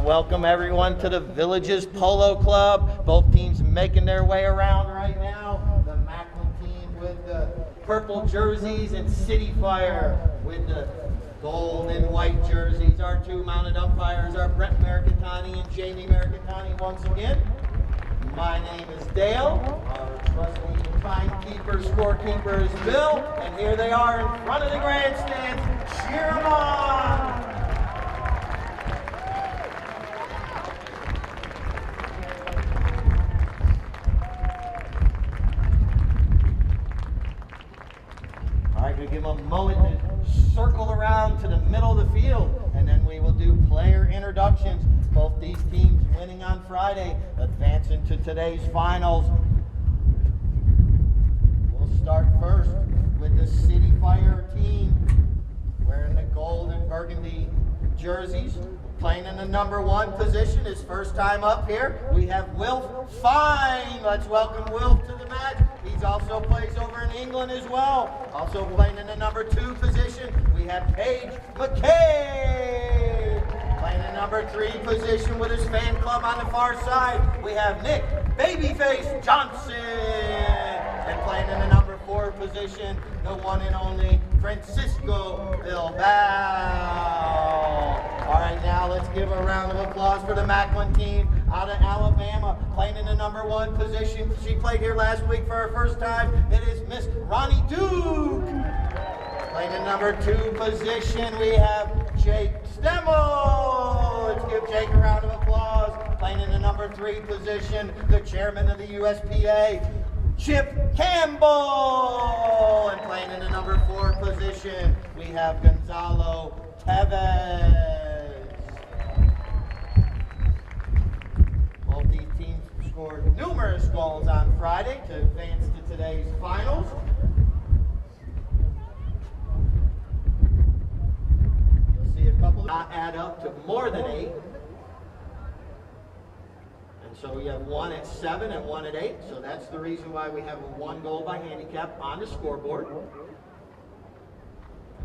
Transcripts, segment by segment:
to welcome everyone to the Villages Polo Club. Both teams making their way around right now. The McLin team with the purple jerseys and City Fire with the gold and white jerseys. Our two mounted umpires are Brett Mercatani and Jamie Mercatani once again. My name is Dale. Our trusty timekeeper, scorekeeper is Bill. And here they are in front of the grandstands. Cheer them on! All right, we'll give them a moment to circle around to the middle of the field, and then we will do player introductions. Both these teams winning on Friday, advancing to today's finals. We'll start first with the City Fire team, wearing the gold and burgundy jerseys. Playing in the number 1 position, his first time up here, we have Wilf Fine. Let's welcome Wilf to the match. He also plays over in England as well. Also playing in the number 2 position, we have Paige McKay. Playing in number 3 position with his fan club on the far side, we have Nick Babyface Johnson. And playing in the number 4 position, the one and only Francisco Bilbao. All right, now let's give a round of applause for the McLin team out of Alabama, playing in the number 1 position. She played here last week for her first time. It is Miss Ronnie Duke. Playing in number 2 position, we have Jake Stemmel. Let's give Jake a round of applause. Playing in the number 3 position, the chairman of the USPA, Chip Campbell. And playing in the number 4 position, we have Gonzalo Tevez. Both these teams scored numerous goals on Friday to advance to today's finals. You'll see a couple not add up to more than 8. And so we have 1 at 7 and 1 at 8. So that's the reason why we have a 1 goal by handicap on the scoreboard.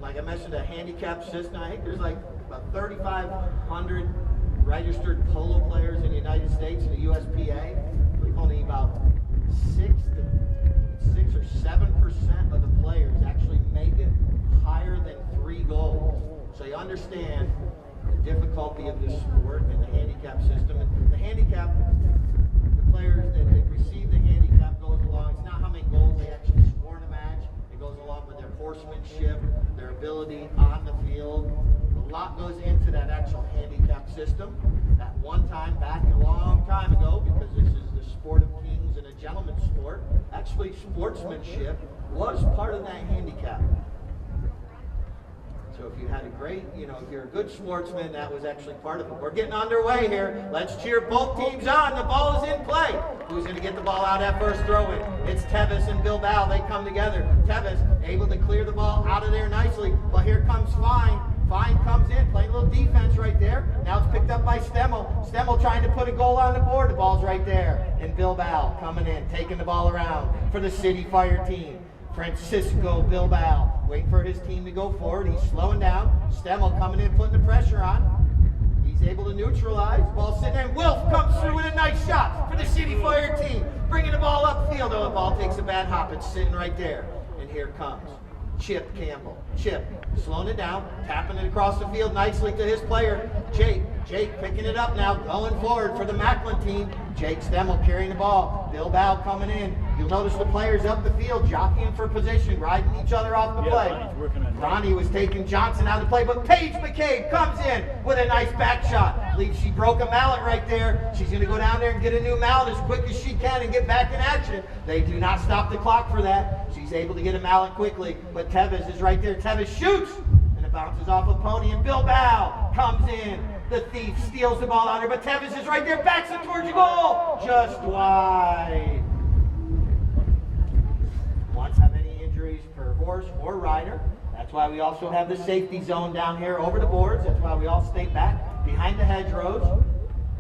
Like I mentioned, a handicap system. I think there's like about 3,500 registered polo players in the United States in the USPA. We've only about 6 or 7% of the players actually make it higher than 3 goals. So you understand the difficulty of this sport and the handicap system. And the handicap, the players that receive the handicap goes along. It's not how many goals they actually score in a match. It goes along with their horsemanship, their ability on the field. A lot goes into that actual handicap system. At one time, back a long time ago, because this is the sport of kings and a gentleman's sport, actually sportsmanship was part of that handicap. So if you had a great, if you're a good sportsman, that was actually part of it. We're getting underway here. Let's cheer both teams on. The ball is in play. Who's going to get the ball out at first throw-in? It's Tevez and Bilbao. They come together. Tevez able to clear the ball out of there nicely. But here comes Fine. Fine comes in, playing a little defense right there. Now it's picked up by Stemmel. Stemmel trying to put a goal on the board. The ball's right there. And Bilbao coming in, taking the ball around for the City Fire team. Francisco Bilbao waiting for his team to go forward. He's slowing down. Stemmel coming in, putting the pressure on. He's able to neutralize. Ball sitting there. Wilf comes through with a nice shot for the City Fire team. Bringing the ball upfield. Oh, the ball takes a bad hop. It's sitting right there. And here comes Chip Campbell. Chip slowing it down, tapping it across the field nicely to his player, Jake. Jake picking it up now, going forward for the McLin team. Jake Stemmel carrying the ball. Bilbao coming in. You'll notice the players up the field jockeying for position, riding each other off the play. Ronnie was taking Johnson out of the play, but Paige McCabe comes in with a nice back shot. I believe she broke a mallet right there. She's going to go down there and get a new mallet as quick as she can and get back in action. They do not stop the clock for that. She's able to get a mallet quickly, but Tevez is right there. Tevez shoots, and it bounces off a pony, and Bilbao comes in. The thief steals the ball out there, but Tevez is right there, backs it towards the goal, just wide. Once have any injuries per horse or rider. That's why we also have the safety zone down here over the boards. That's why we all stay back behind the hedgerows.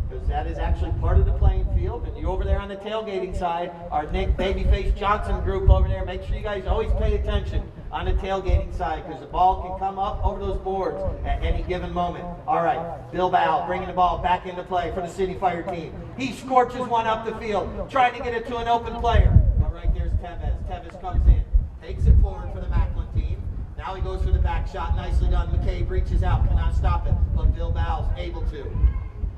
because that is actually part of the playing field. And you over there on the tailgating side, our Nick Babyface Johnson group over there, make sure you guys always pay attention on the tailgating side, because the ball can come up over those boards at any given moment. All right, Bilbao bringing the ball back into play for the City Fire team. He scorches one up the field, trying to get it to an open player. All right, there's Tevez. Tevez comes in, takes it forward for the McLin team. Now he goes for the back shot, nicely done. McCabe reaches out, cannot stop it, but Bilbao's able to.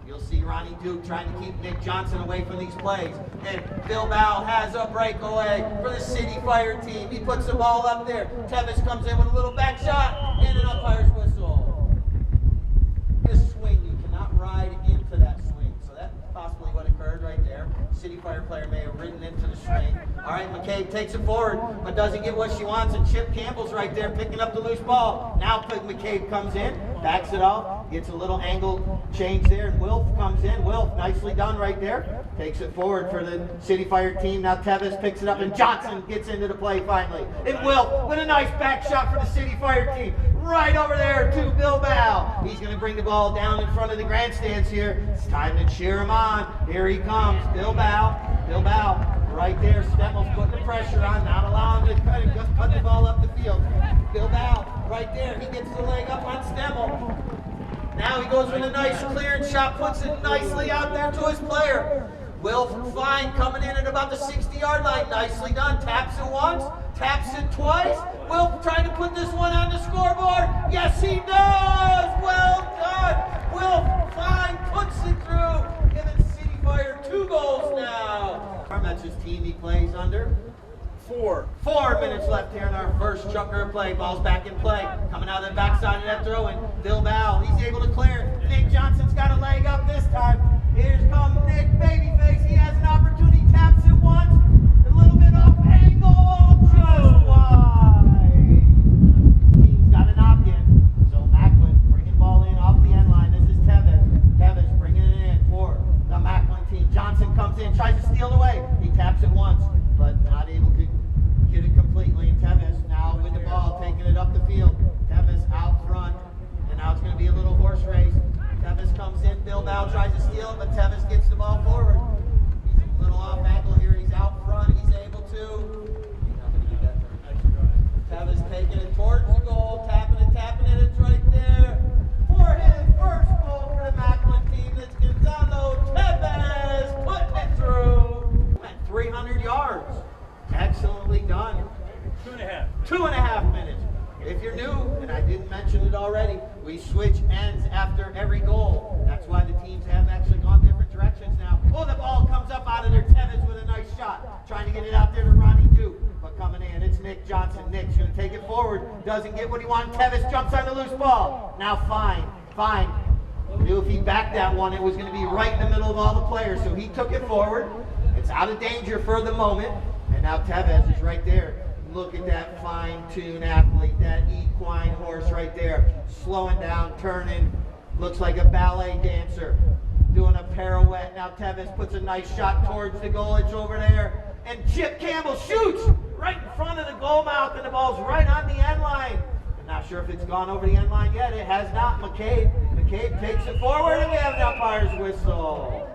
You'll see Ronnie Duke trying to keep Nick Johnson away from these plays. And Bilbao has a breakaway for the City Fire team. He puts the ball up there. Tevez comes in with a little back shot and an umpire's whistle. This swing, you cannot ride into that swing. So that's possibly what occurred right there. City Fire player may have ridden into the swing. All right, McCabe takes it forward, but doesn't get what she wants, and Chip Campbell's right there picking up the loose ball. Now McCabe comes in, backs it off, gets a little angle change there, and Wilf comes in. Wilf, nicely done right there. Takes it forward for the City Fire team. Now Tevez picks it up, and Johnson gets into the play finally. And Wilf with a nice back shot for the City Fire team. Right over there to Bilbao. He's going to bring the ball down in front of the grandstands here. It's time to cheer him on. Here he comes, Bilbao. Bilbao. Right there, Stemmel's putting the pressure on, not allowing him to just cut the ball up the field. Bilbao, right there, he gets the leg up on Stemmel. Now he goes with a nice clearance shot, puts it nicely out there to his player. Wilf Fine coming in at about the 60-yard line, nicely done. Taps it once, taps it twice. Wilf trying to put this one on the scoreboard. Yes, he does! Well done! Wilf Fine puts it through, giving City Fire 2 goals now. That's his team he plays under. 4 minutes left here in our first chucker of play. Ball's back in play. Coming out of the backside of that throw in. Bilbao, he's able to clear it. Nick Johnson's got a leg up this time. Here's come Nick Babyface. He has an opportunity. Taps it once. A little bit off angle. Just wide. Team's got a knock in. So Macklin bringing the ball in off the end line. This is Tevez. Tevez bringing it in for the Macklin team. Johnson comes in, tries to steal it away. He taps it once, but not able to get it completely. Tevez now with the ball, taking it up the field. Tevez out front, and now it's going to be a little horse race. Tevez comes in, Bilbao tries to steal it, but Tevez gets the ball forward. He's a little off angle here. He's out front. He's able to. Tevez taking it towards the goal, tapping it. It's right there for his first goal for the Macklin team. It's Gonzalo Tevez putting it through. Went 300 yards. Excellently done. 2.5. 2.5 minutes. If you're new, and I didn't mention it already, we switch ends after every goal. That's why the teams have actually gone different directions now. Oh, the ball comes up out of there. Tevez with a nice shot. Trying to get it out there to Ronnie Duke. But coming in, it's Nick Johnson. Nick's going to take it forward. Doesn't get what he wants. Tevez jumps on the loose ball. Now Fine. Knew if he backed that one, it was going to be right in the middle of all the players. So he took it forward. It's out of danger for the moment. And now Tevez is right there. Look at that fine-tuned athlete, that equine horse right there. Slowing down, turning. Looks like a ballet dancer. Doing a pirouette. Now Tevez puts a nice shot towards the goal. It's over there. And Chip Campbell shoots right in front of the goal mouth, and the ball's right on the end line. I'm not sure if it's gone over the end line yet. It has not. McCabe takes it forward, and we have an umpire's whistle.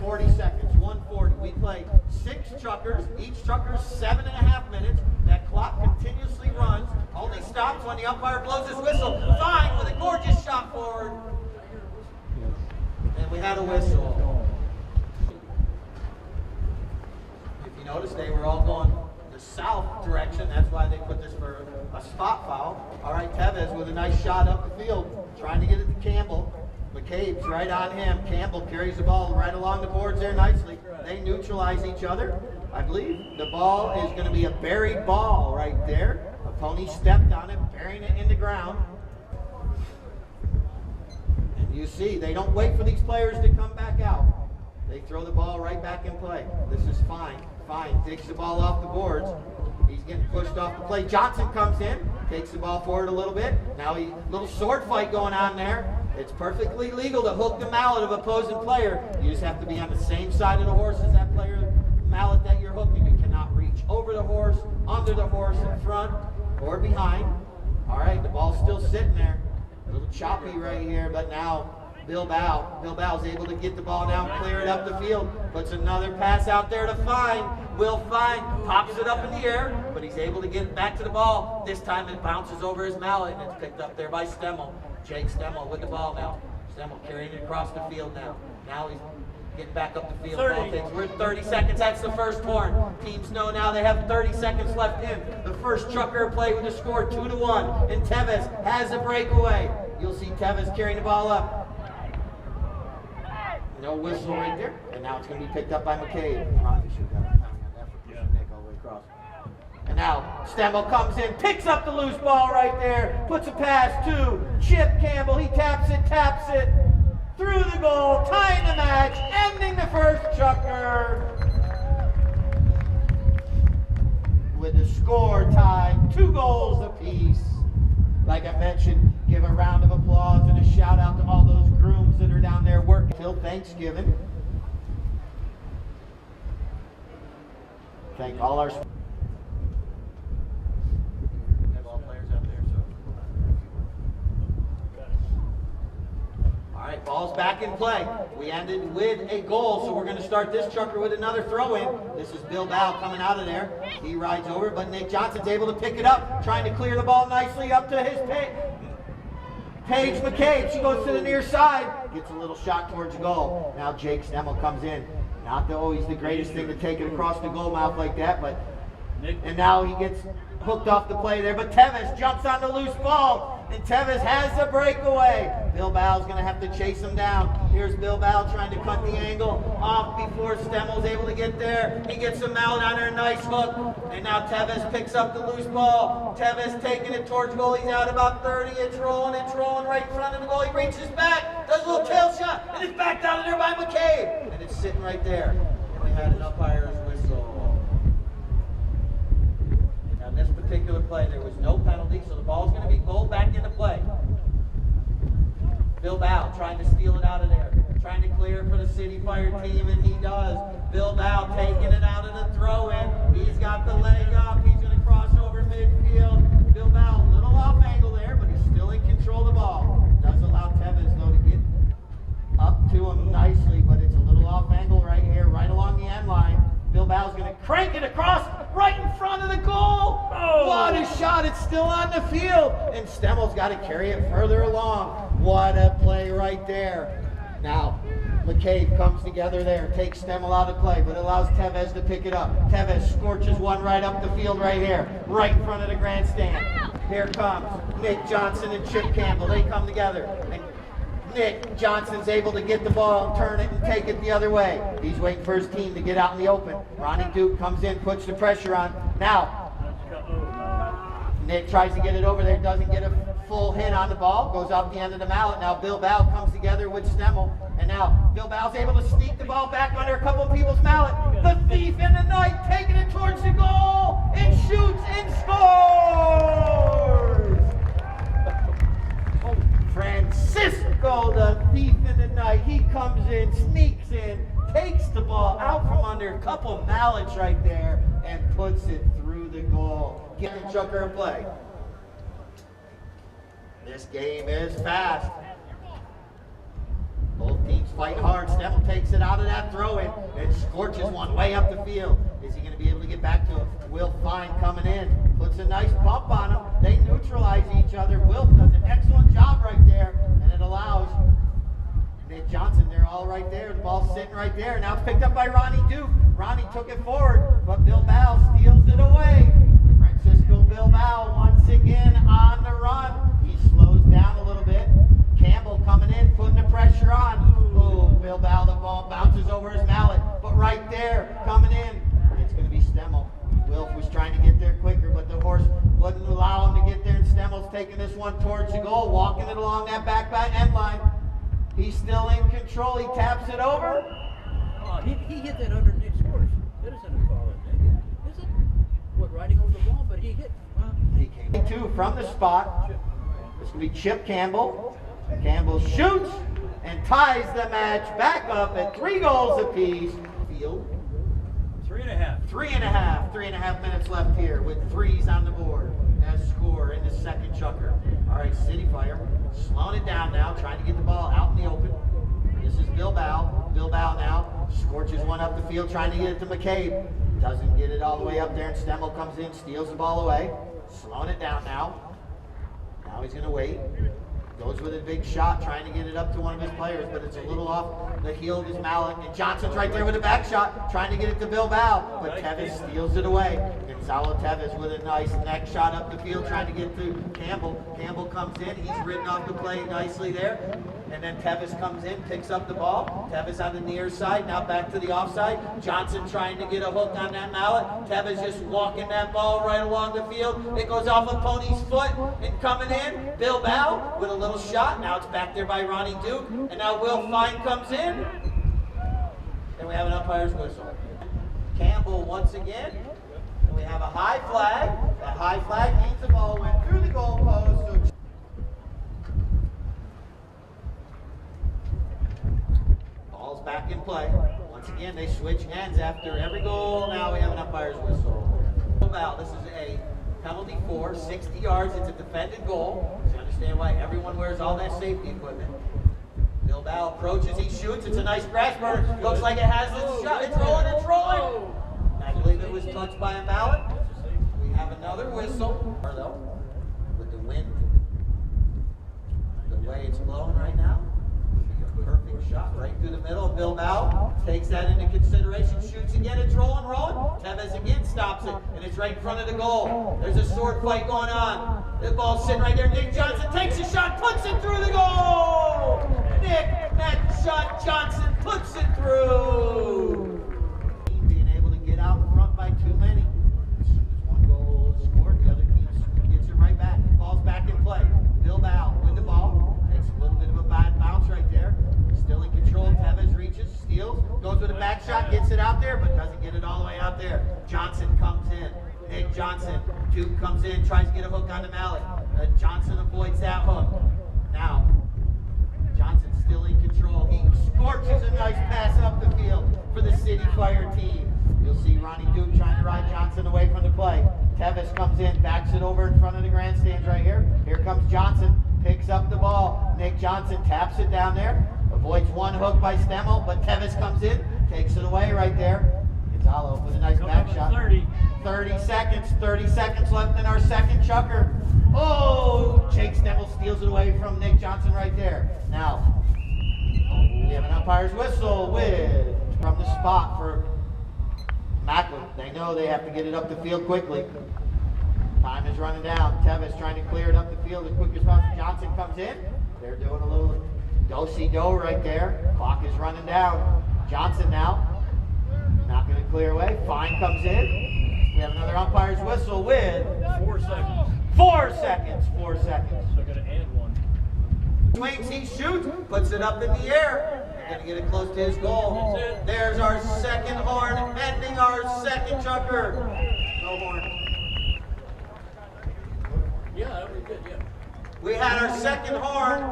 40 seconds, 1:40. We play 6 chuckers. Each chucker's 7.5 minutes. That clock continuously runs. Only stops when the umpire blows his whistle. Fine with a gorgeous shot forward. And we had a whistle. If you notice, they were all going the south direction. That's why they put this for a spot foul. All right, Tevez with a nice shot up the field, trying to get it to Campbell. McCabe's right on him. Campbell carries the ball right along the boards there nicely. They neutralize each other. I believe the ball is going to be a buried ball right there. A pony stepped on it, burying it in the ground. And you see, they don't wait for these players to come back out. They throw the ball right back in play. This is Fine. Fine digs the ball off the boards. He's getting pushed off the play. Johnson comes in, takes the ball forward a little bit. Now a little sword fight going on there. It's perfectly legal to hook the mallet of opposing player. You just have to be on the same side of the horse as that player mallet that you're hooking. You cannot reach over the horse, under the horse, in front, or behind. All right, the ball's still sitting there. A little choppy right here, but now Bilbao's able to get the ball down, clear it up the field, puts another pass out there to Fine. Will Fine pops it up in the air, but he's able to get back to the ball. This time it bounces over his mallet, and it's picked up there by Stemmel. Jake Stemmel with the ball now. Stemmel carrying it across the field now. Now he's getting back up the field. We're at 30 seconds. That's the first horn. Teams know now they have 30 seconds left in. The first chucker play with the score 2-1. And Tevez has a breakaway. You'll see Tevez carrying the ball up. No whistle right there. And now it's going to be picked up by McCabe. And now Stemmel comes in, picks up the loose ball right there, puts a pass to Chip Campbell. He taps it through the goal, tying the match, ending the first chukker. With the score tied, 2 goals apiece. Like I mentioned, give a round of applause and a shout out to all those grooms that are down there working till Thanksgiving. Thank all our All right, ball's back in play. We ended with a goal, so we're going to start this chucker with another throw-in. This is Bilbao coming out of there. He rides over, but Nick Johnson's able to pick it up, trying to clear the ball nicely up to his Paige McCabe. She goes to the near side, gets a little shot towards goal. Now Jake Stemmel comes in. Not always the greatest thing to take it across the goal mouth like that, but and now he gets hooked off the play there, but Tevez jumps on the loose ball, and Tevez has the breakaway. Bilbao's going to have to chase him down. Here's Bilbao trying to cut the angle off before Stemmel's able to get there. He gets him out on there, nice hook, and now Tevez picks up the loose ball. Tevez taking it towards goal. He's out about 30. It's rolling right in front of the goal. He reaches back, does a little tail shot, and it's back down there by McCabe, and it's sitting right there. And we had an umpire's whistle. On this particular play, there was no penalty, so the ball's going to be goal back into play. Bilbao trying to steal it out of there, trying to clear it for the City Fire team, and he does. Bilbao taking it out of the throw-in. He's got the leg up. He's going to cross over midfield. Bilbao, a little off angle there, but he's still in control of the ball. Does allow Tevez, though, to get up to him nicely, but it's a little off angle right here, right along the end line. Bilbao's going to crank it across right in front of the goal. Oh. What a shot. It's still on the field. And Stemmel's got to carry it further along. What a play right there. Now, McCabe comes together there, takes Stemmel out of play, but allows Tevez to pick it up. Tevez scorches one right up the field right here, right in front of the grandstand. Here comes Nick Johnson and Chip Campbell. They come together. And Nick Johnson's able to get the ball, turn it, and take it the other way. He's waiting for his team to get out in the open. Ronnie Duke comes in, puts the pressure on. Now, Nick tries to get it over there, doesn't get a full hit on the ball, goes off the end of the mallet. Now Bilbao comes together with Stemmel, and now Bilbao's able to sneak the ball back under a couple of people's mallet. The thief in the night taking it towards the goal, and shoots and scores! Francisco, the thief in the night, he comes in, sneaks in, takes the ball out from under a couple of mallets right there, and puts it through the goal. Get the chucker in play. This game is fast. Both teams fight hard. Stemmel takes it out of that throw-in and scorches one way up the field. Is he going to be able to get back to it? Will Fine coming in, puts a nice bump on him. They neutralize each other. Will does an excellent job right there, and it allows Nick Johnson. They're all right there. The ball's sitting right there. Now it's picked up by Ronnie Duke. Ronnie took it forward, but Bilbao steals it away. Francisco Bilbao once again on the run. He slows down a little bit. Campbell coming in, putting the pressure on. Oh, Bilbao, the ball bounces over his mallet. But right there, coming in, it's going to be Stemmel. Wilf was trying to get there quicker, but the horse wouldn't allow him to get there, and Stemmel's taking this one towards the goal, walking it along that back end line. He's still in control. He taps it over. He hit that under Nick's horse. That isn't a foul, is it? What, riding over the ball, but he hit. He came to from the spot. It's going to be Chip Campbell. Campbell shoots and ties the match back up at 3 goals apiece. Field. 3.5. 3.5 minutes left here with 3s on the board. As score in the second chukker. All right, City Fire slowing it down now, trying to get the ball out in the open. This is Bilbao. Bilbao now scorches one up the field, trying to get it to McCabe. Doesn't get it all the way up there, and Stemmel comes in, steals the ball away. Slowing it down now. Now he's going to wait. Goes with a big shot, trying to get it up to one of his players, but it's a little off the heel of his mallet. And Johnson's right there with a back shot, trying to get it to Bilbao, but Tevez steals it away. Gonzalo Tevez with a nice neck shot up the field, trying to get to Campbell. Campbell comes in, he's ridden off the play nicely there. And then Tevez comes in, picks up the ball. Tevez on the near side, now back to the offside. Johnson trying to get a hook on that mallet. Tevez just walking that ball right along the field. It goes off a pony's foot and coming in. Bilbao with a little shot. Now it's back there by Ronnie Duke. And now Will Fine comes in. And we have an umpire's whistle. Campbell once again. And we have a high flag. That high flag means the ball went through the goalpost. So ball's back in play. Once again, they switch hands after every goal. Now we have an umpire's whistle. This is a penalty for 60 yards. It's a defended goal. So you understand why everyone wears all that safety equipment. Bilbao approaches, he shoots. It's a nice grass burner. Looks like it has its shot. It's rolling, it's rolling. I believe it was touched by a mallet. We have another whistle. Though, with the wind, the way it's blowing right now, a perfect shot right through the middle. Bilbao takes that into consideration, shoots again. It's rolling, rolling. Tevez again stops it, and it's right in front of the goal. There's a sword fight going on. The ball's sitting right there. Nick Johnson takes a shot, puts it through the goal. Nick, that shot, Johnson puts it through. Being able to get out in front by too many. As soon as one goal is scored, the other team gets it right back. Ball's back in play. Bilbao with the ball. Takes a little bit of a bad bounce right there. Still in control. Tevez reaches, steals, goes with a back shot, gets it out there, but doesn't get it all the way out there. Johnson comes in. Nick Johnson, Duke comes in, tries to get a hook on the mallet. Johnson avoids that hook. Now, Johnson's still in control. He scorches a nice pass up the field for the City Fire team. You'll see Ronnie Duke trying to ride Johnson away from the play. Tevez comes in, backs it over in front of the grandstands right here. Here comes Johnson, picks up the ball. Nick Johnson taps it down there. Avoids one hook by Stemmel, but Tevez comes in, takes it away right there. Gonzalo with a nice back shot. 30 seconds left in our second chukker. Oh, Jake Stemmel steals it away from Nick Johnson right there. Now, we have an umpire's whistle from the spot for McLin. They know they have to get it up the field quickly. Time is running down. Tevez trying to clear it up the field as quick as possible. Johnson comes in. They're doing a little do-si-do right there. Clock is running down. Johnson now. Not going to clear away. Fine comes in. We have another umpire's whistle with 4 seconds. 4 seconds. 4 seconds. So I got to add one. Swings, he shoots, puts it up in the air. They're going to get it close to his goal. There's our second horn, ending our second chukker. No horn. Yeah, that was good, yeah. We had our second horn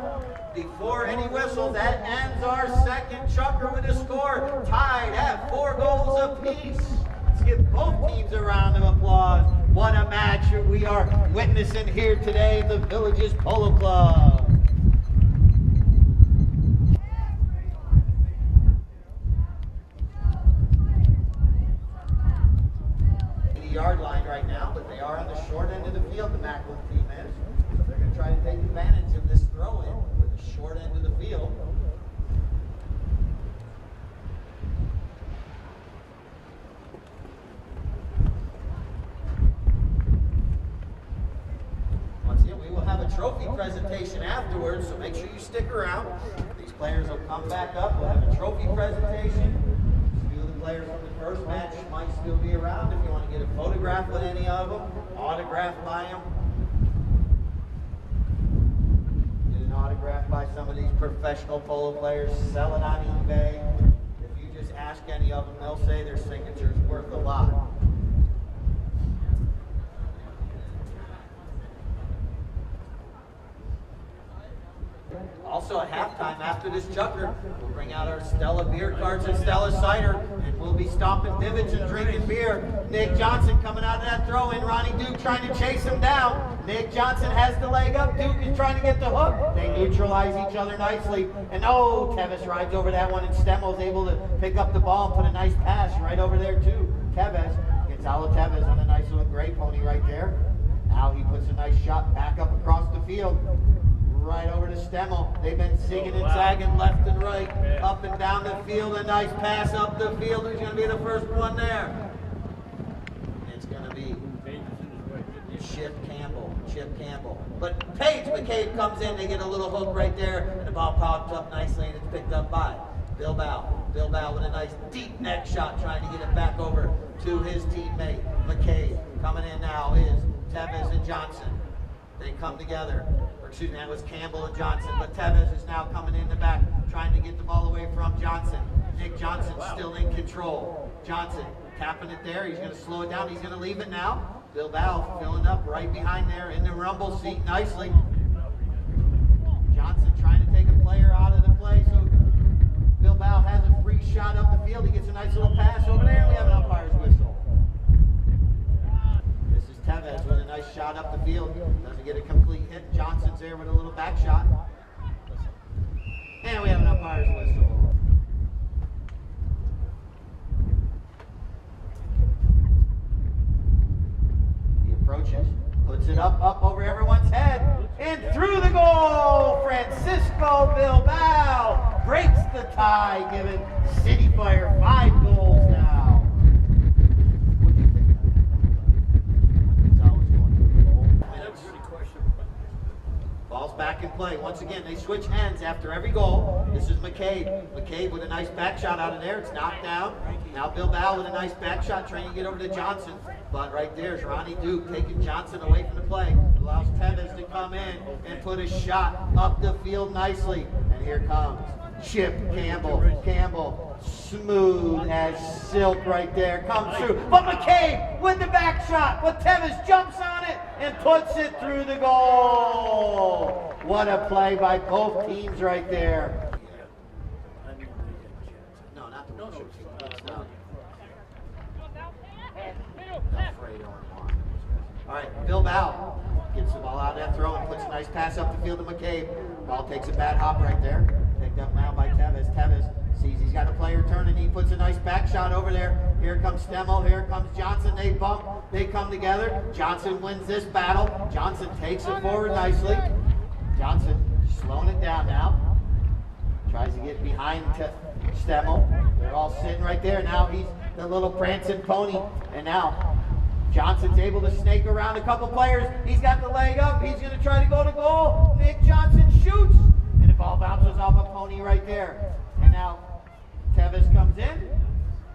before any whistle. That ends our second chukker with a score tied at 4 goals apiece. Let's give both teams a round of applause. What a match we are witnessing here today at the Villages Polo Club. Yard line right now, but they are on the short end of the field, the McLin team is. So they're going to try to take advantage of this throw-in with the short end of the field. Once again, we will have a trophy presentation afterwards, so make sure you stick around. These players will come back up. We'll have a trophy presentation. Players from the first match might still be around if you want to get a photograph with any of them, autographed by them. Get an autograph by some of these professional polo players, sell it on eBay. If you just ask any of them, they'll say their signature's worth a lot. Also at halftime after this chukker, we'll bring out our Stella beer cards and Stella cider and will be stomping divots and drinking beer. Nick Johnson coming out of that throw-in. Ronnie Duke trying to chase him down. Nick Johnson has the leg up. Duke is trying to get the hook. They neutralize each other nicely. And oh, Tevis rides over that one, and Stemmel's able to pick up the ball and put a nice pass right over there too. Tevis, Gonzalo Tevis on a nice little gray pony right there. Now he puts a nice shot back up across the field. Right over to Stemmel. They've been zigging and zagging left and right, up and down the field. A nice pass up the field. Who's going to be the first one there? It's going to be Chip Campbell. But Paige McCabe comes in. They get a little hook right there, and the ball popped up nicely, and it's picked up by Bilbao. Bilbao with a nice deep neck shot, trying to get it back over to his teammate McCabe. Coming in now is Tevis and Johnson. They come together. Excuse me, that was Campbell and Johnson, but Tevis is now coming in the back, trying to get the ball away from Johnson. Nick Johnson still in control. Johnson tapping it there. He's going to slow it down. He's going to leave it now. Bilbao filling up right behind there in the rumble seat nicely. Johnson trying to take a player out of the play, so Bilbao has a free shot up the field. He gets a nice little pass over there, and we have an umpire's whistle. Tevis with a nice shot up the field. Doesn't get a complete hit. Johnson's there with a little back shot. And we have an umpire's whistle. He approaches, puts it up over everyone's head, and through the goal! Francisco Bilbao breaks the tie, giving City Fire 5 goals now. Ball's back in play. Once again, they switch ends after every goal. This is McCabe. McCabe with a nice back shot out of there. It's knocked down. Now Bilbao with a nice back shot trying to get over to Johnson. But right there's Ronnie Duke taking Johnson away from the play. Allows Tevis to come in and put a shot up the field nicely. And here comes Chip Campbell. Smooth as silk right there. Comes through. But McCabe with the back shot. But Tevis jumps on it and puts it through the goal. What a play by both teams right there. No, not the one. It's not. All right, Bilbao gets the ball out of that throw and puts a nice pass up the field to McCabe. Ball takes a bad hop right there. Picked up now by Tevis. Tevis sees he's got a player turning. He puts a nice back shot over there. Here comes Stemmel. Here comes Johnson. They bump. They come together. Johnson wins this battle. Johnson takes it forward nicely. Johnson slowing it down now. Tries to get behind Stemmel. They're all sitting right there. Now he's the little prancing pony. And now Johnson's able to snake around a couple players. He's got the leg up. He's going to try to go to goal. Nick Johnson shoots. And the ball bounces off a pony right there. And now Tevis comes in.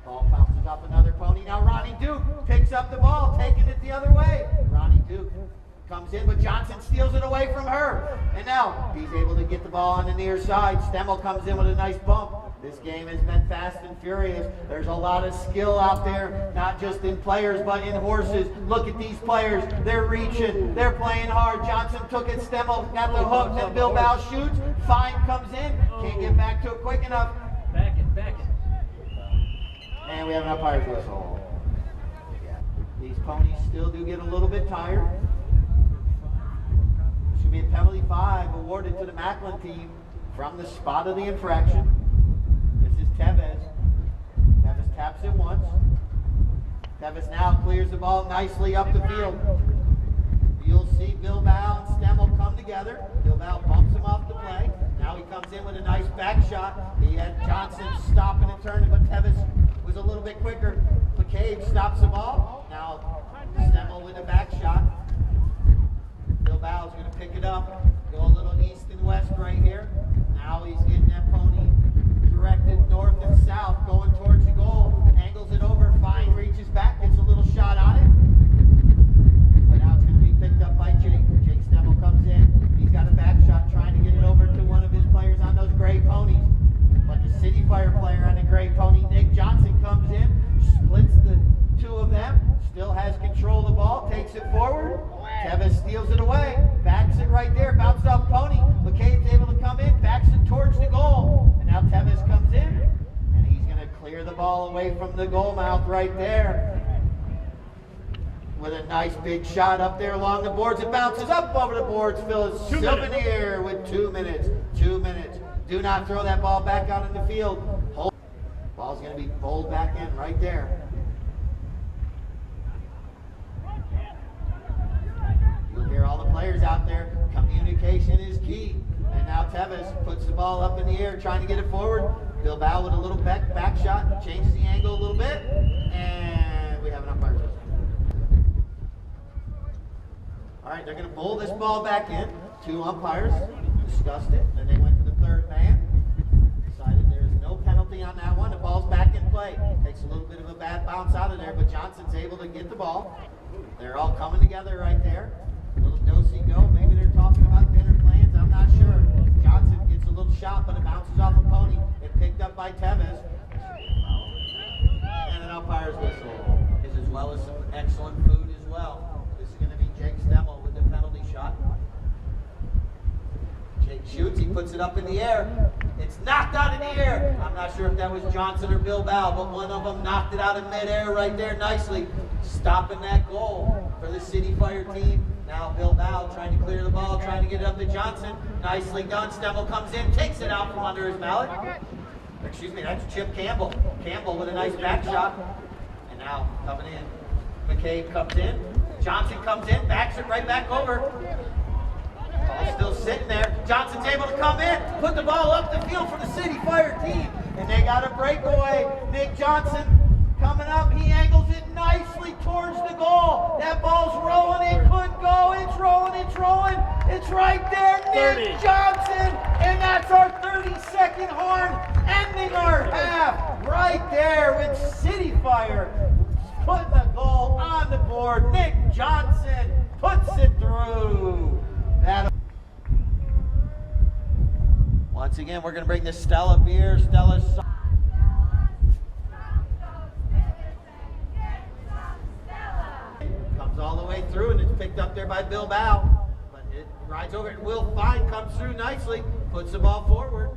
Ball bounces off another pony. Now Ronnie Duke picks up the ball, taking it the other way. Ronnie Duke comes in, but Johnson steals it away from her. And now he's able to get the ball on the near side. Stemmel comes in with a nice bump. This game has been fast and furious. There's a lot of skill out there, not just in players, but in horses. Look at these players. They're reaching. They're playing hard. Johnson took it. Stemmel got the hook. Then Bilbao shoots. Fine comes in. Can't get back to it quick enough. Back it. And we have an umpire's whistle. Yeah. These ponies still do get a little bit tired. Should be a penalty 5 awarded to the McLin team from the spot of the infraction. This is Tevis. Tevis taps it once. Tevis now clears the ball nicely up the field. You'll see Bilbao and Stemmel come together. Bilbao bumps him off the play. Now he comes in with a nice back shot. He had Johnson stopping and turning, but Tevis was a little bit quicker. McCabe stops the ball. Now Stemmel with a back shot. Bilbao's going to pick it up, go a little east and west right here. Now he's getting that pony directed north and south, going towards the goal. Angles it over, Fine reaches back, gets a little shot on it. But now it's going to be picked up by Jake. Jake Stemmel comes in. He's got a back shot, trying to get it over to one of his players on those gray ponies. But the City Fire player on the gray pony, Nick Johnson, comes in, splits the two of them, still has control of the ball, takes it forward. Tevis steals it away, backs it right there, bounces off pony. McCabe's able to come in, backs it towards the goal. And now Tevis comes in, and he's going to clear the ball away from the goal mouth right there. With a nice big shot up there along the boards. It bounces up over the boards. Phil Souvenir with 2 minutes. 2 minutes. Do not throw that ball back out in the field. Ball's going to be bowled back in right there. You'll hear all the players out there. Communication is key. And now Tevis puts the ball up in the air, trying to get it forward. Bilbao with a little back shot, changes the angle a little bit, and we have an umpire's whistle. All right, they're going to bowl this ball back in. 2 umpires discussed it, and then they went to the 3rd man. Decided there's no penalty on that one. The ball's back in play. Takes a little bit of a bad bounce out of there, but Johnson's able to get the ball. They're all coming together right there. A little do-si-go. Maybe they're talking about dinner plans. I'm not sure. Johnson gets a little shot, but it bounces off a pony. It picked up by Tevis. And an umpire's whistle. As well as some excellent food as well. This is going to be Jake Stemmel with the penalty shot. Jake shoots, he puts it up in the air. It's knocked out in the air. I'm not sure if that was Johnson or Bilbao, but one of them knocked it out in midair right there nicely, stopping that goal for the City Fire team. Now Bilbao trying to clear the ball, trying to get it up to Johnson. Nicely done. Stemmel comes in, takes it out from under his mallet. Excuse me, that's Chip Campbell. Campbell with a nice back shot. And now coming in, McCabe comes in. Johnson comes in, backs it right back over. Ball's still sitting there. Johnson's able to come in, put the ball up the field for the City Fire team. And they got a breakaway. Nick Johnson coming up. He angles it nicely towards the goal. That ball's rolling. It could go. It's rolling. It's rolling. It's right there. Nick Johnson. And that's our 30-second horn ending our half. Right there with City Fire putting the goal on the board. Nick Johnson puts it through. Once again, we're going to bring the Stella beer. Stella's comes all the way through, and it's picked up there by Bilbao. But it rides over it. Will Fine comes through nicely, puts the ball forward.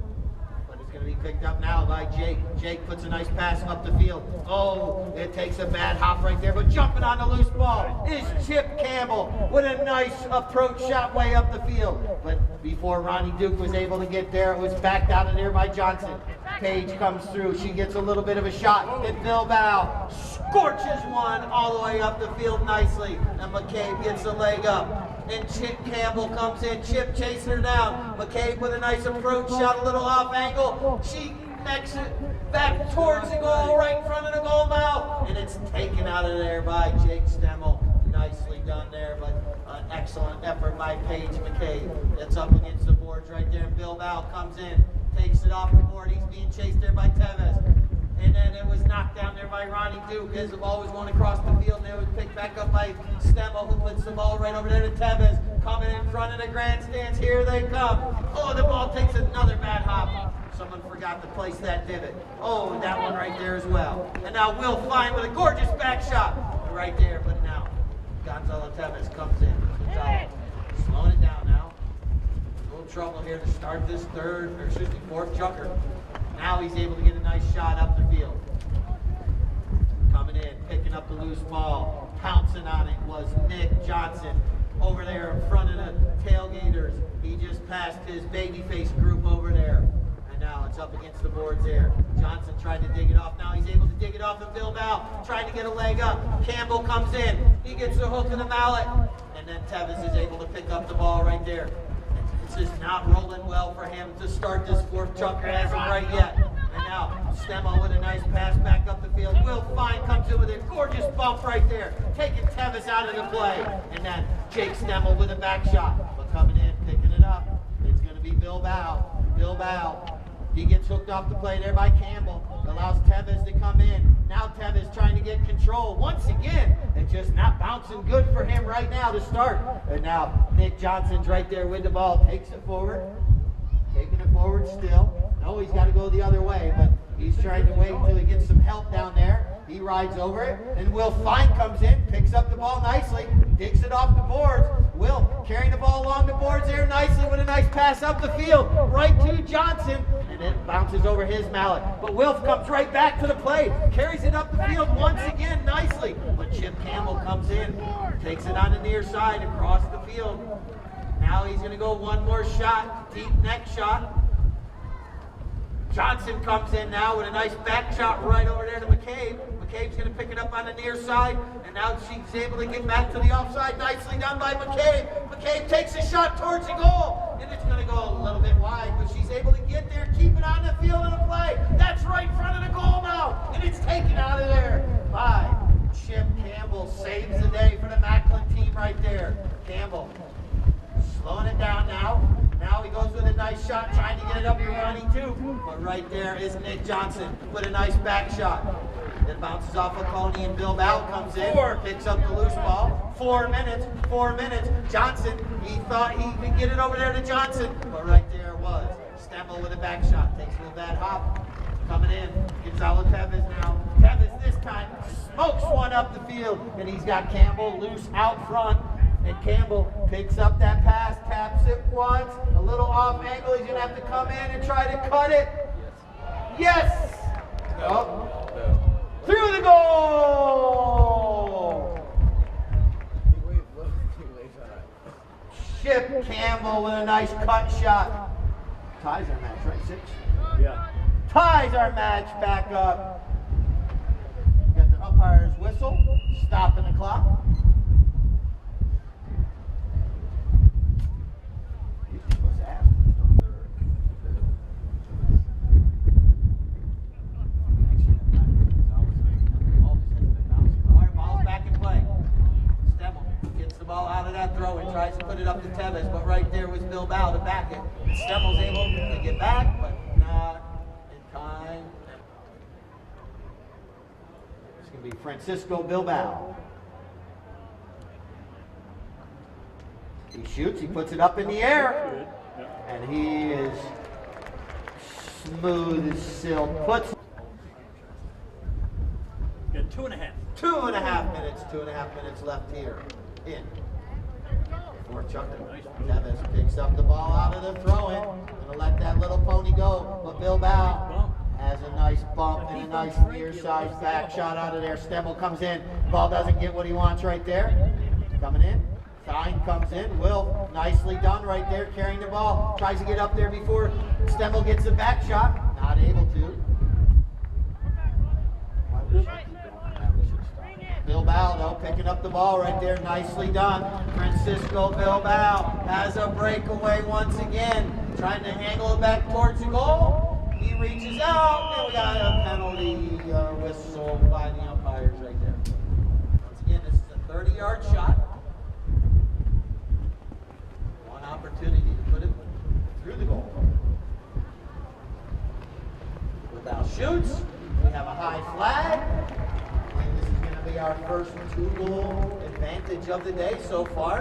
But it's going to be picked up now by Jake. Jake puts a nice pass up the field. Oh, it takes a bad hop right there, but jumping on the loose ball is Chip Campbell with a nice approach shot way up the field. But before Ronnie Duke was able to get there, it was backed out of there by Johnson. Paige comes through. She gets a little bit of a shot. And Bilbao scorches one all the way up the field nicely. And McCabe gets a leg up. And Chip Campbell comes in. Chip chasing her down. McCabe with a nice approach shot, a little off angle. She makes it back towards the goal, right in front of the goal mouth. And it's taken out of there by Jake Stemmel. Nicely done there, but an excellent effort by Paige McCabe. It's up against the boards right there. And Bilbao comes in, takes it off the board. He's being chased there by Tevis. And then it was knocked down there by Ronnie Duke as the ball was going across the field. And it was picked back up by Stemmel, who puts the ball right over there to Tevis. Coming in front of the grandstands. Here they come. Oh, the ball takes another bad hop. Someone forgot to place that divot. Oh, that one right there as well. And now Will Fine with a gorgeous back shot right there. But now Gonzalo Tevis comes in. Gonzalo slowing it down now. A little trouble here to start this fourth chucker. Now he's able to get a nice shot up the field. Coming in, picking up the loose ball. Pouncing on it was Nick Johnson over there in front of the tailgaters. He just passed his babyface group over there. And now it's up against the boards there. Johnson tried to dig it off. Now he's able to dig it off and Bilbao trying to get a leg up. Campbell comes in. He gets the hook in the mallet. And then Tevis is able to pick up the ball right there. It's just not rolling well for him to start this fourth chucker as of right yet. And now Stemmel with a nice pass back up the field. Will Fine comes in with a gorgeous bump right there, taking Tevis out of the play. And then Jake Stemmel with a back shot. But coming in, picking it up, it's going to be Bilbao. Bilbao. He gets hooked off the play there by Campbell. Allows Tevis to come in. Now Tevis trying to get control. Once again, it's just not bouncing good for him right now to start. And now Nick Johnson's right there with the ball. Takes it forward. Taking it forward still. No, he's got to go the other way, but he's trying to wait until he gets some help down there. He rides over it, and Will Fine comes in, picks up the ball nicely, digs it off the boards. Will carrying the ball along the boards there nicely with a nice pass up the field, right to Johnson. And and it bounces over his mallet. But Wilf comes right back to the plate, carries it up the field once again nicely. But Chip Campbell comes in, takes it on the near side across the field. Now he's going to go one more shot, deep neck shot. Johnson comes in now with a nice back shot right over there to McCabe. McCabe's going to pick it up on the near side, and now she's able to get back to the offside. Nicely done by McCabe. McCabe takes a shot towards the goal, and it's going to go a little bit wide, but she's able to get there, keep it on the field of the play. That's right in front of the goal now, and it's taken out of there by Chip Campbell. Saves the day for the McLin team right there. Campbell slowing it down now. Now he goes with a nice shot, trying to get it up to Ronnie too. But right there is Nick Johnson with a nice back shot. It bounces off of Coney, and Bill Bell comes in, picks up the loose ball. 4 minutes. Johnson, he thought he could get it over there to Johnson, but right there was Stemmel with a back shot. Takes a little bad hop. Coming in, Gonzalo Tevez now. Tevez this time smokes one up the field, and he's got Campbell loose out front. And Campbell picks up that pass, taps it once, a little off angle. He's going to have to come in and try to cut it. Yes! No. Through the goal! Chip Campbell with a nice cut shot. Ties our match, right? 6? Yeah. Ties our match back up. Got the umpire's whistle, stopping the clock. Tries to put it up to Tevez, but right there was Bilbao to back it. Stemmel's able to get back, but not in time. It's going to be Francisco Bilbao. He shoots, he puts it up in the air, and he is smooth as silk. Puts Got 2.5. 2.5 minutes left here. In. Tevez picks up the ball out of the throw-in. Gonna let that little pony go, but Bilbao has a nice bump and a nice near-side back shot out of there. Stemmel comes in. Ball doesn't get what he wants right there. Coming in. Stein comes in. Will, nicely done right there, carrying the ball. Tries to get up there before Stemmel gets the back shot. Not able to. Bilbao, though, picking up the ball right there. Nicely done. Francisco Bilbao has a breakaway once again. Trying to angle it back towards the goal. He reaches out, and we got a penalty whistle by the umpires right there. Once again, this is a 30-yard shot. One opportunity to put it through the goal. Bilbao shoots. We have a high flag. Our first 2-goal advantage of the day so far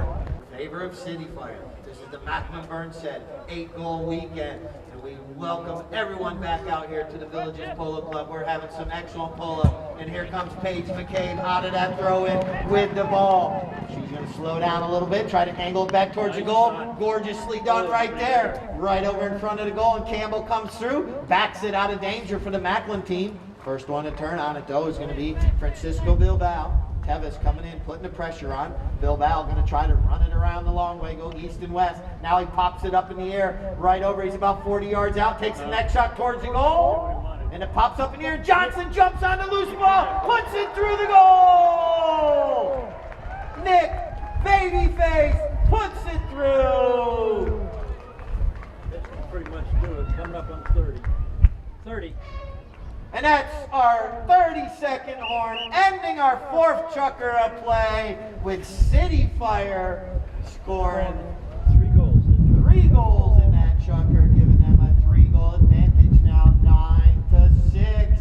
in favor of City Fire. This is the McLin said 8-goal weekend, and we welcome everyone back out here to the Villages Polo Club. We're having some excellent polo, and here comes Paige McCabe out of that throw-in with the ball. She's going to slow down a little bit, try to angle it back towards the goal. Gorgeously done right there, right over in front of the goal, and Campbell comes through, backs it out of danger for the McLin team. First one to turn on it, though, is going to be Francisco Bilbao. Tevez coming in, putting the pressure on. Bilbao going to try to run it around the long way, go east and west. Now he pops it up in the air, right over. He's about 40 yards out, takes the next shot towards the goal. And it pops up in the air. Johnson jumps on the loose ball, puts it through the goal! Nick, babyface, puts it through! That's pretty much do it. Coming up on 30. 30. And that's our 30-second horn, ending our 4th chukker of play with City Fire scoring 3 goals. 3 goals in that chukker, giving them a 3-goal advantage now, 9-6.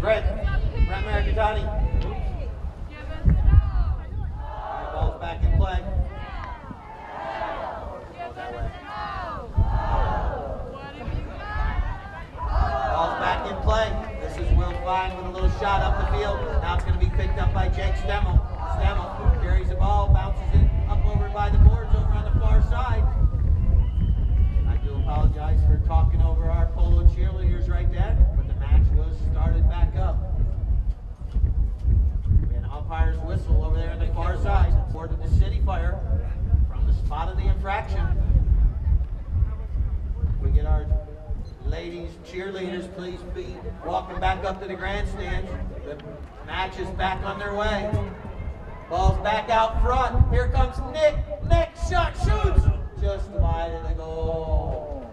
Brett Maricatani. Ball's back in play. by Jake Stemmel. Stemmel carries the ball, bounces it up over by the boards over on the far side. I do apologize for talking over our Polo cheerleaders right there, but the match was started back up. We had an umpire's whistle over there on the far side, boarded the City Fire from the spot of the infraction. We get our ladies cheerleaders, please be walking back up to the grandstand. The match is back underway. Ball's back out front. Here comes Nick. Next shot, shoots just wide of the goal.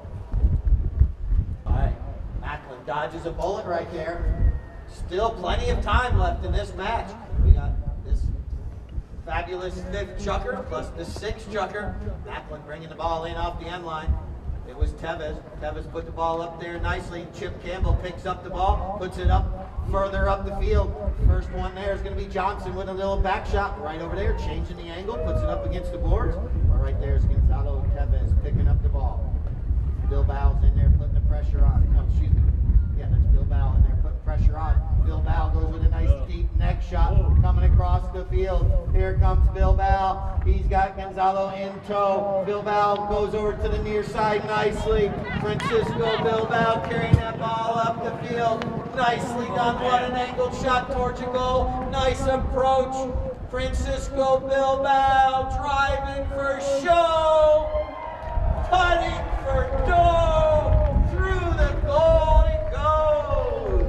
All right, McLin dodges a bullet right there. Still plenty of time left in this match. We got this fabulous fifth chucker plus the sixth chucker. McLin bringing the ball in off the end line. It was Tevez. Tevez put the ball up there nicely. Chip Campbell picks up the ball, puts it up further up the field. First one there is going to be Johnson with a little back shot right over there, changing the angle, puts it up against the boards. Right there is Gonzalo Tevez picking up the ball. Bilbao's in there putting the pressure on. No, excuse me. Yeah, that's Bilbao in there putting pressure on. Bilbao goes with a nice deep neck shot coming across the field. Here comes Bilbao. He's got Gonzalo in tow. Bilbao goes over to the near side nicely. Francisco Bilbao carrying that ball up the field. Nicely done. What an angled shot towards a goal. Nice approach. Francisco Bilbao driving for show. Cutting for dough. Through the goal it goes.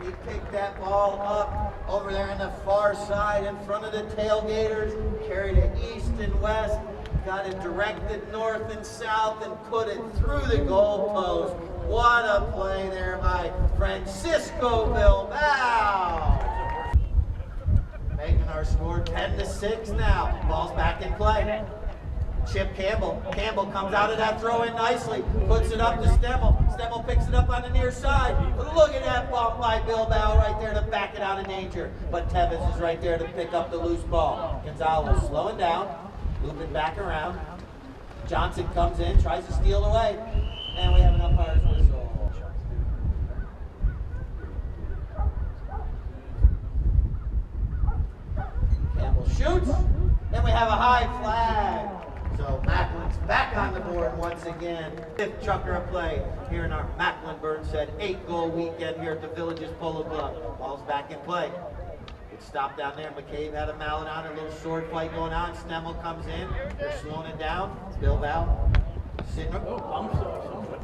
He picked that ball up over there on the far side in front of the tailgaters. Carried it east and west. Got it directed north and south and put it through the goal post. What a play there by Francisco Bilbao. Making our score 10-6 now. Ball's back in play. Chip Campbell. Campbell comes out of that throw in nicely. Puts it up to Stemmel. Stemmel picks it up on the near side. Look at that bump by Bilbao right there to back it out of danger. But Tevez is right there to pick up the loose ball. Gonzalo slowing down. Looping back around. Johnson comes in, tries to steal away. And we have an umpire's whistle. Campbell shoots. Then we have a high flag. So McLin's back on the board once again. Fifth chucker of play here in our McLin-Burnside 8-goal weekend here at the Villages Polo Club. Ball's back in play. It stopped down there. McCabe had a mallet on, a little sword fight going on. Stemmel comes in. They're slowing it down. Bilbao sitting up.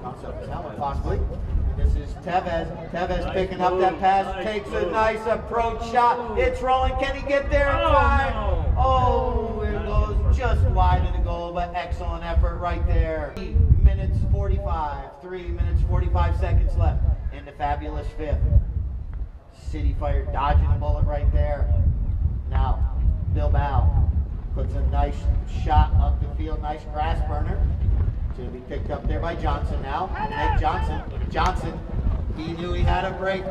Bumps up his helmet possibly. And this is Tevez. Tevez picking up that pass. Takes a nice approach shot. It's rolling. Can he get there in time? Oh, it goes just wide of the goal, but excellent effort right there. 3 minutes 45 seconds left in the fabulous fifth. City Fire dodging a bullet right there. Now, Bilbao puts a nice shot up the field, nice grass burner. It's going to be picked up there by Johnson now. Nick Johnson. Johnson, he knew he had a break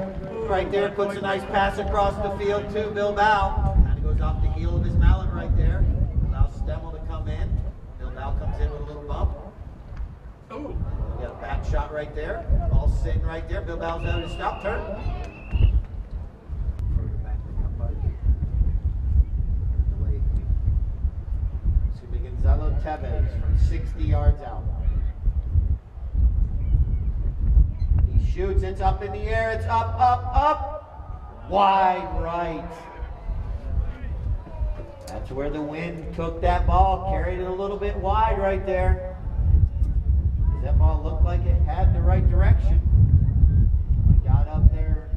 right there. Puts a nice pass across the field to Bilbao. Kind of goes off the heel of his mallet right there. Allows Stemmel to come in. Bilbao comes in with a little bump. Ooh. Got a back shot right there. Ball sitting right there. Bilbao's out of the stop turn. It's going to be Gonzalo Tevez from 60 yards out. He shoots. It's up in the air. It's up, up, up. Wide right. That's where the wind took that ball, carried it a little bit wide right there. That ball looked like it had the right direction. It got up there,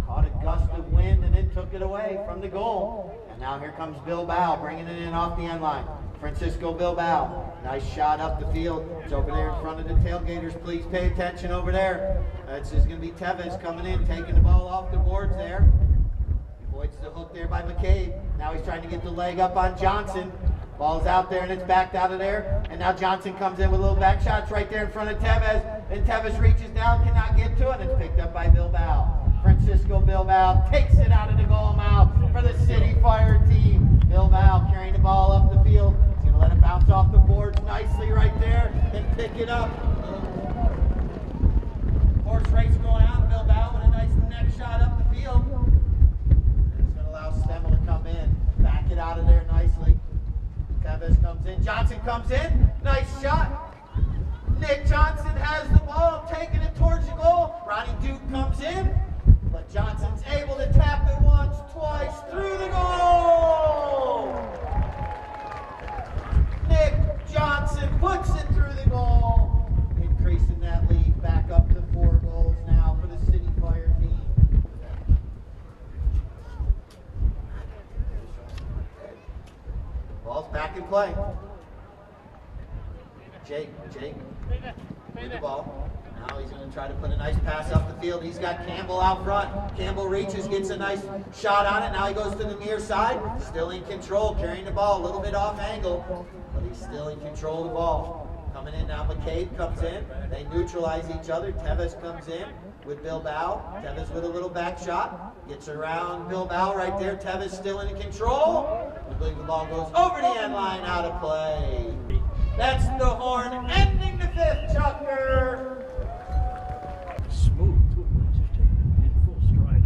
caught a gust of wind, and then took it away from the goal. And now here comes Bilbao, bringing it in off the end line. Francisco Bilbao, nice shot up the field. It's over there in front of the tailgaters. Please pay attention over there. This is going to be Tevez coming in, taking the ball off the boards there. Avoids the hook there by McCabe. Now he's trying to get the leg up on Johnson. Ball's out there and it's backed out of there. And now Johnson comes in with a little back shots right there in front of Tevez. And Tevez reaches down, cannot get to it. And it's picked up by Bilbao. Francisco Bilbao takes it out of the goal mouth for the City Fire team. Bilbao carrying the ball up the field. He's going to let it bounce off the boards nicely right there and pick it up. Horse race going out. Bilbao with a nice neck shot up the field. comes in. Johnson comes in. Nice shot. Nick Johnson has the ball, taking it towards the goal. Ronnie Duke comes in, but Johnson's able to tap it once, twice, through the goal! Nick Johnson puts it through the goal, increasing that lead back up to 4 goals now for the City Fire team. Ball's back in play. Jake with the ball. Now he's going to try to put a nice pass up the field. He's got Campbell out front. Campbell reaches, gets a nice shot on it. Now he goes to the near side. Still in control, carrying the ball a little bit off angle, but he's still in control of the ball. Coming in now, McCabe comes in. They neutralize each other. Tevez comes in with Bilbao. Tevez with a little back shot. Gets around Bilbao right there. Tevez still in control. I believe the ball goes over the end line, out of play. That's the horn ending the 5th, Chucker. Smooth too. It's just in full stride.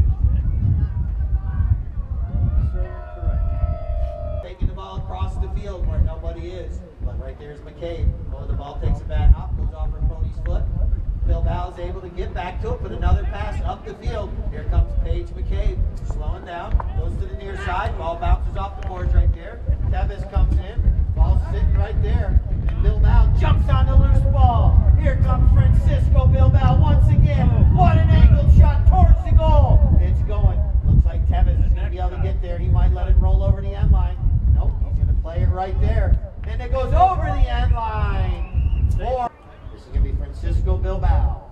So correct. Taking the ball across the field where nobody is. But right there's McCabe. Oh, the ball takes a bad hop, goes off her pony's foot. Bilbao is able to get back to it, put another pass up the field. Here comes Paige McCabe, slowing down, goes to the near side. Ball bounces off the boards right there. Tevez comes in, ball's sitting right there. And Bilbao jumps on the loose ball. Here comes Francisco Bilbao once again. What an angled shot towards the goal. It's going. Looks like Tevez is going to be able to get there. He might let it roll over the end line. Nope, he's going to play it right there. And it goes over the end line. This is going to be Francisco Bilbao.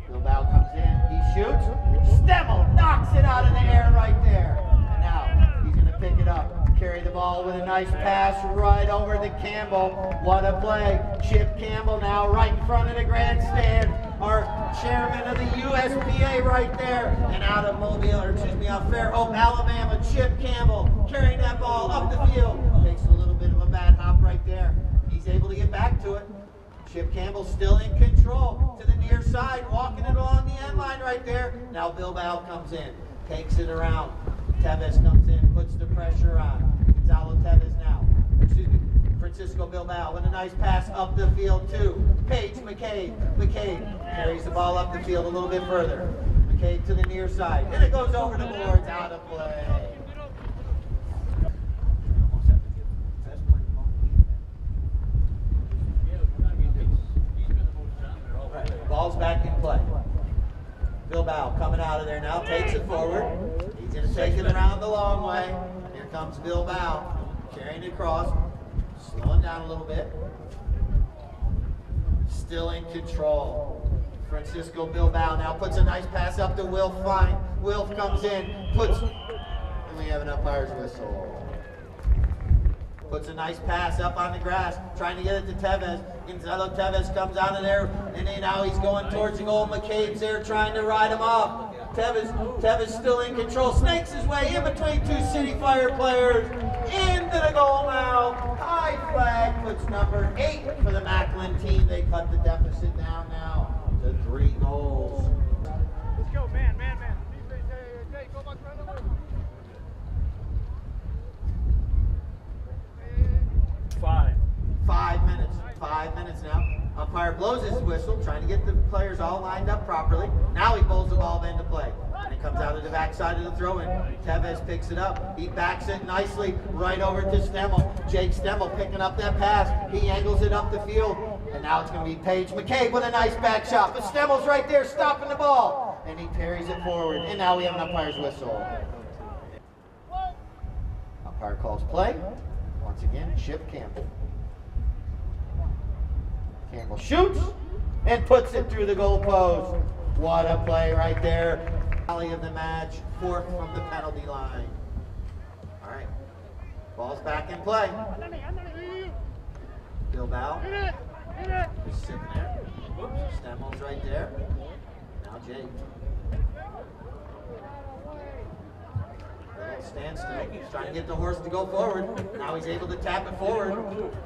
Bilbao comes in, he shoots. Stemmel knocks it out of the air right there. And now he's going to pick it up. Carry the ball with a nice pass right over to Campbell. What a play. Chip Campbell now right in front of the grandstand. Our chairman of the USPA right there. And out of Mobile, or excuse me, out of Fairhope, Alabama, Chip Campbell carrying that ball up the field. Takes a little bit of a bad hop right there. He's able to get back to it. Chip Campbell still in control to the near side, walking it along the end line right there. Now Bilbao comes in, takes it around. Tevez comes in, puts the pressure on. Gonzalo Tevez now, Francisco Bilbao with a nice pass up the field too. Paige McCabe. McCabe carries the ball up the field a little bit further. McCabe to the near side, and it goes over the boards, out of play. Ball's back in play. Bilbao coming out of there now, takes it forward. He's going to take it around the long way. Here comes Bilbao, carrying it across, slowing down a little bit. Still in control. Francisco Bilbao now puts a nice pass up to Wilf Fine. Wilf comes in, puts, and we have an umpire's whistle. Puts a nice pass up on the grass, trying to get it to Tevez. Gonzalo Tevez comes out of there, and then now he's going towards the goal. McCabe's there trying to ride him off. Tevez still in control, snakes his way in between 2 City Fire players, into the goal now. High flag puts number 8 for the McLin team. They cut the deficit down now to 3 goals. Let's go, man. Hey, go back right away. 5 minutes now. Umpire blows his whistle, trying to get the players all lined up properly. Now he bowls the ball into play. And it comes out of the backside of the throw-in. Tevez picks it up. He backs it nicely right over to Stemmel. Jake Stemmel picking up that pass. He angles it up the field. And now it's going to be Paige McCabe with a nice back shot. But Stemmel's right there stopping the ball. And he parries it forward. And now we have an umpire's whistle. Umpire calls play. Once again, Chip Campbell. Campbell shoots and puts it through the goalpost. What a play right there. Rally of the match, 4th from the penalty line. All right, ball's back in play. Bilbao just sitting there. Stemmel's right there. Now Jake. Standstill. He's trying to get the horse to go forward. Now he's able to tap it forward.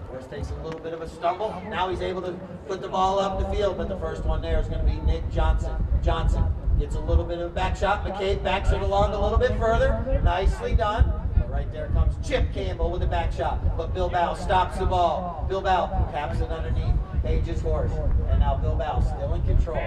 Horse takes a little bit of a stumble. Now he's able to put the ball up the field, but the first one there is going to be Nick Johnson. Johnson gets a little bit of a back shot. McCabe backs it along a little bit further. Nicely done. But right there comes Chip Campbell with a back shot. But Bilbao stops the ball. Bilbao taps it underneath Page's horse. And now Bilbao still in control.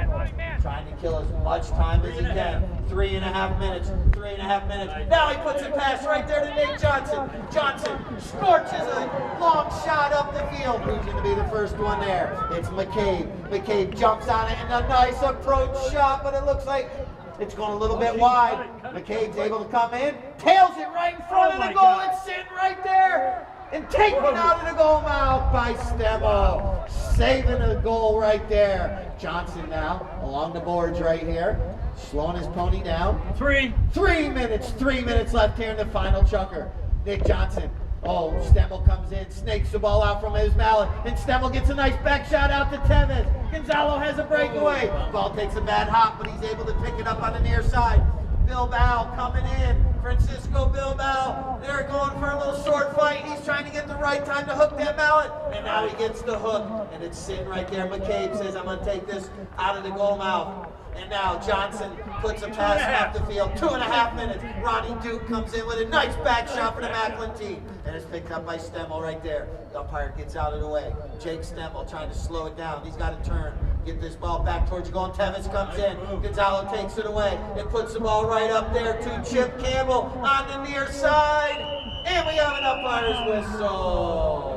Trying to kill as much time as he can. 3.5 minutes. 3.5 minutes. Now he puts it past right there to Nick Johnson. Johnson scorches a long shot up the field. Who's going to be the first one there? It's McCabe. McCabe jumps on it and a nice approach shot, but it looks like it's going a little bit wide. McCabe's able to come in, tails it right in front of the goal. It's sitting right there and taken out of the goal mouth by Stemmel. Saving a goal right there. Johnson now along the boards right here. Slowing his pony down. 3 minutes left here in the final chunker. Nick Johnson. Oh, Stemmel comes in, snakes the ball out from his mallet, and Stemmel gets a nice back shot out to Tevez. Gonzalo has a breakaway. Ball takes a bad hop, but he's able to pick it up on the near side. Bilbao coming in. Francisco Bilbao. They're going for a little short fight. He's trying to get the right time to hook that mallet. And now he gets the hook. And it's sitting right there. McCabe says, I'm going to take this out of the goal mouth. And now Johnson puts a pass up the field. 2.5 minutes. Ronnie Duke comes in with a nice back shot for the McLin team. And it's picked up by Stemmel right there. The umpire gets out of the way. Jake Stemmel trying to slow it down. He's got to turn. Get this ball back towards the goal. Tevez comes in. Gonzalo takes it away. It puts the ball right up there to Chip Campbell on the near side. And we have an umpire's whistle.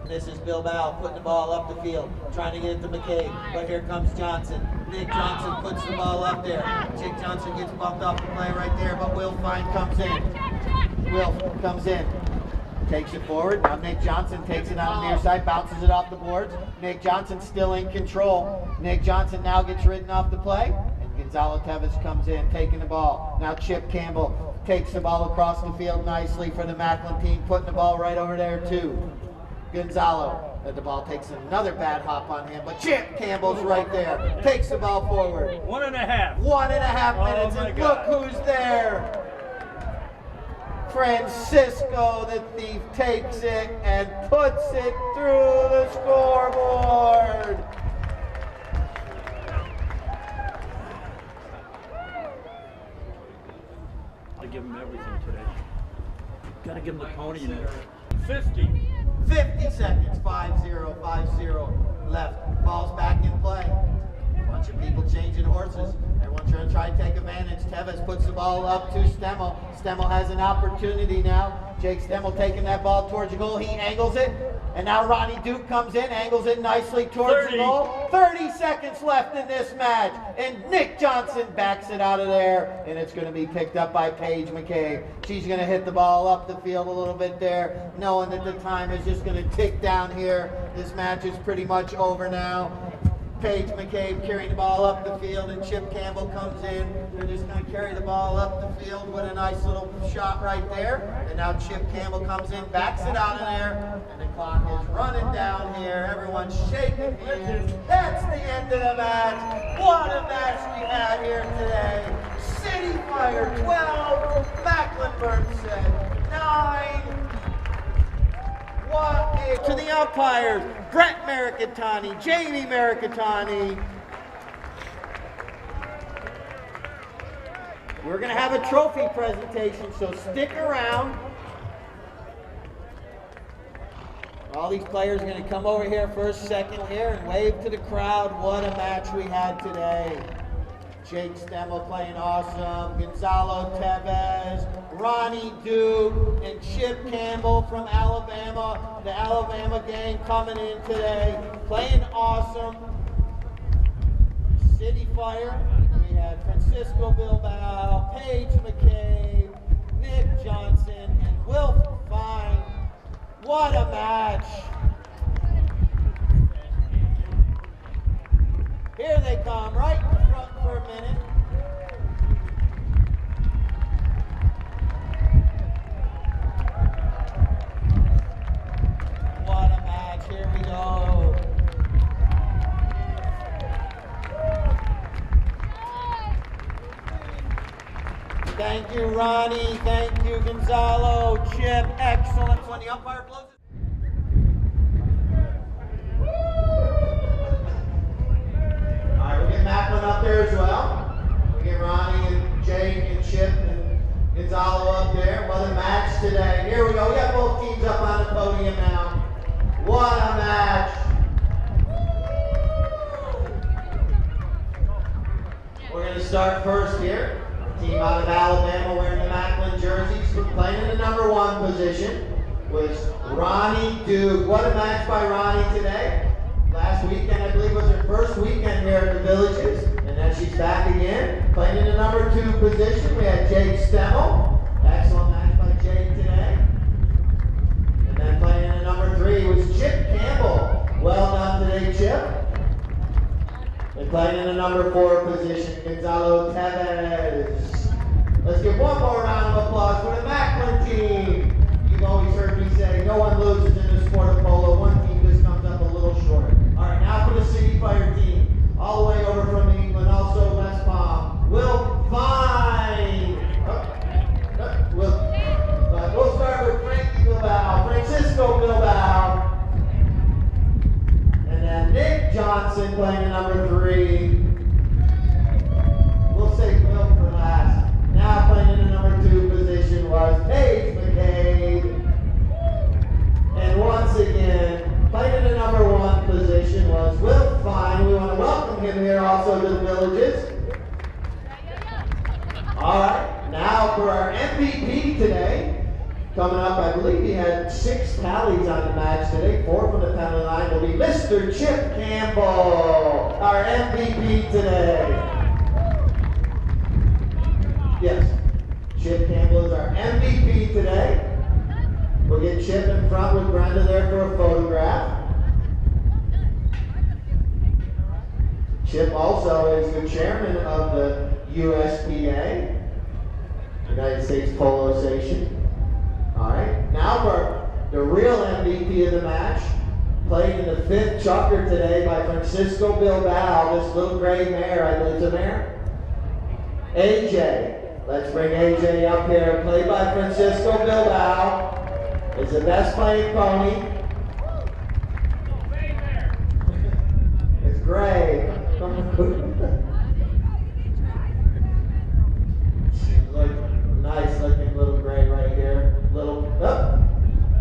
This is Bilbao putting the ball up the field, trying to get it to McCabe. But here comes Johnson. Nick Johnson puts the ball up there. Jake Johnson gets bumped off the play right there, but Will Fine comes in. Will comes in. Takes it forward. Now Nick Johnson takes it on the near side, bounces it off the boards. Nick Johnson still in control. Nick Johnson now gets ridden off the play. And Gonzalo Tevez comes in, taking the ball. Now Chip Campbell takes the ball across the field nicely for the McLin team, putting the ball right over there too. Gonzalo. The ball takes another bad hop on him, but Chip Campbell's right there. Takes the ball forward. 1.5. 1.5 minutes, and look who's there. Francisco the Thief takes it and puts it through the scoreboard. I give him everything today. Gotta give him the pony there. 50. 50 seconds, 5-0, 5-0 left. Ball's back in play. Bunch of people changing horses. Everyone trying to take advantage. Tevez puts the ball up to Stemmel. Stemmel has an opportunity now. Jake Stemmel taking that ball towards the goal. He angles it. And now Ronnie Duke comes in, angles it nicely towards the goal. 30 seconds left in this match. And Nick Johnson backs it out of there. And it's going to be picked up by Paige McCabe. She's going to hit the ball up the field a little bit there, knowing that the time is just going to tick down here. This match is pretty much over now. Paige McCabe carrying the ball up the field, and Chip Campbell comes in. They're just going to carry the ball up the field with a nice little shot right there. And now Chip Campbell comes in, backs it out of there, and the clock is running down here. Everyone's shaking hands. That's the end of the match. What a match we had here today. City Fire 12, Mecklenburg 9. To the umpires, Brett Mercatani, Jamie Mercatani. We're going to have a trophy presentation, so stick around. All these players are going to come over here for a second here and wave to the crowd. What a match we had today. Jake Stemmel playing awesome, Gonzalo Tevez, Ronnie Duke, and Chip Campbell from Alabama. The Alabama gang coming in today, playing awesome. City Fire, we had Francisco Bilbao, Paige McCabe, Nick Johnson, and Will Fine. What a match. Here they come, right in front for a minute. What a match, here we go. Thank you, Ronnie. Thank you, Gonzalo. Chip, excellent. When the umpire blows it. All right, we'll get McLin up there as well. We'll get Ronnie and Jake and Chip and Gonzalo up there. What a match today. Here we go. We got both teams up on the podium now. What a match. We're going to start first here. Team out of Alabama wearing the McLin jerseys, playing in the number 1 position was Ronnie Duke. What a match by Ronnie today. Last weekend, I believe, was her first weekend here at the Villages, and then she's back again. Playing in the number 2 position, we had Jake Stemmel. Excellent match by Jake today. And then playing in the number 3 was Chip Campbell. Well done today, Chip. And playing in the number 4 position, Gonzalo Tevez. Let's give one more round of applause for the McLin team. You've always heard me say, no one loses in the sport of polo. One team just comes up a little short. All right, now for the City Fire team. All the way over from England, also West Palm. Will Fine. We'll start with Frankie Bilbao, Francisco Bilbao. And then Nick Johnson playing in number 3. We'll say Will for last. Now playing in the number 2 position was Paige McCabe. And once again, playing in the number 1 position was Will Fine. We want to welcome him here also to the Villages. All right, now for our MVP today. Coming up, I believe he had 6 tallies on the match today. 4 from the penalty line will be Mr. Chip Campbell, our MVP today. Yes, Chip Campbell is our MVP today. We'll get Chip in front with Brenda there for a photograph. Chip also is the chairman of the USPA, United States Polo Association. All right, now for the real MVP of the match, played in the 5th chukker today by Francisco Bilbao, this little gray mare, I believe it's a mare. AJ, let's bring AJ up here, played by Francisco Bilbao, is the best playing pony. It's gray. Nice looking little gray right here.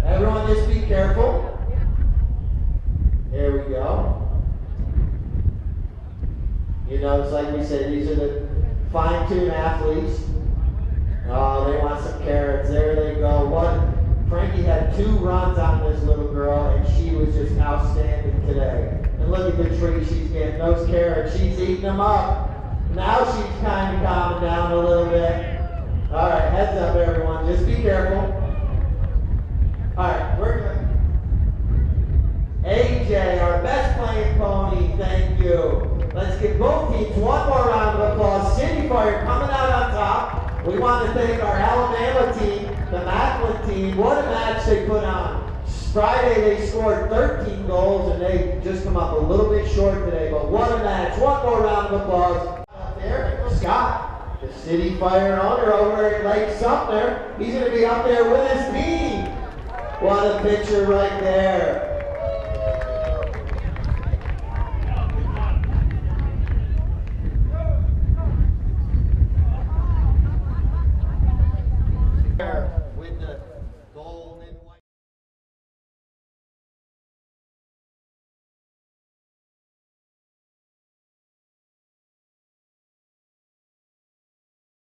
Everyone just be careful. Here we go. You know, it's like we said, these are the fine-tuned athletes. Oh, they want some carrots. There they go. Frankie had 2 runs on this little girl, and she was just outstanding today. And look at the tree she's getting. Those carrots, she's eating them up. Now she's kind of calming down a little bit. All right, heads up, everyone. Just be careful. All right, we're good. AJ, our best playing pony, thank you. Let's give both teams one more round of applause. City Fire coming out on top. We want to thank our Alabama team, the McLin team. What a match they put on. Friday they scored 13 goals and they just come up a little bit short today, but what a match. One more round of applause. Up there, Scott, the City Fire owner over at Lake Sumter. He's going to be up there with his team. What a picture right there.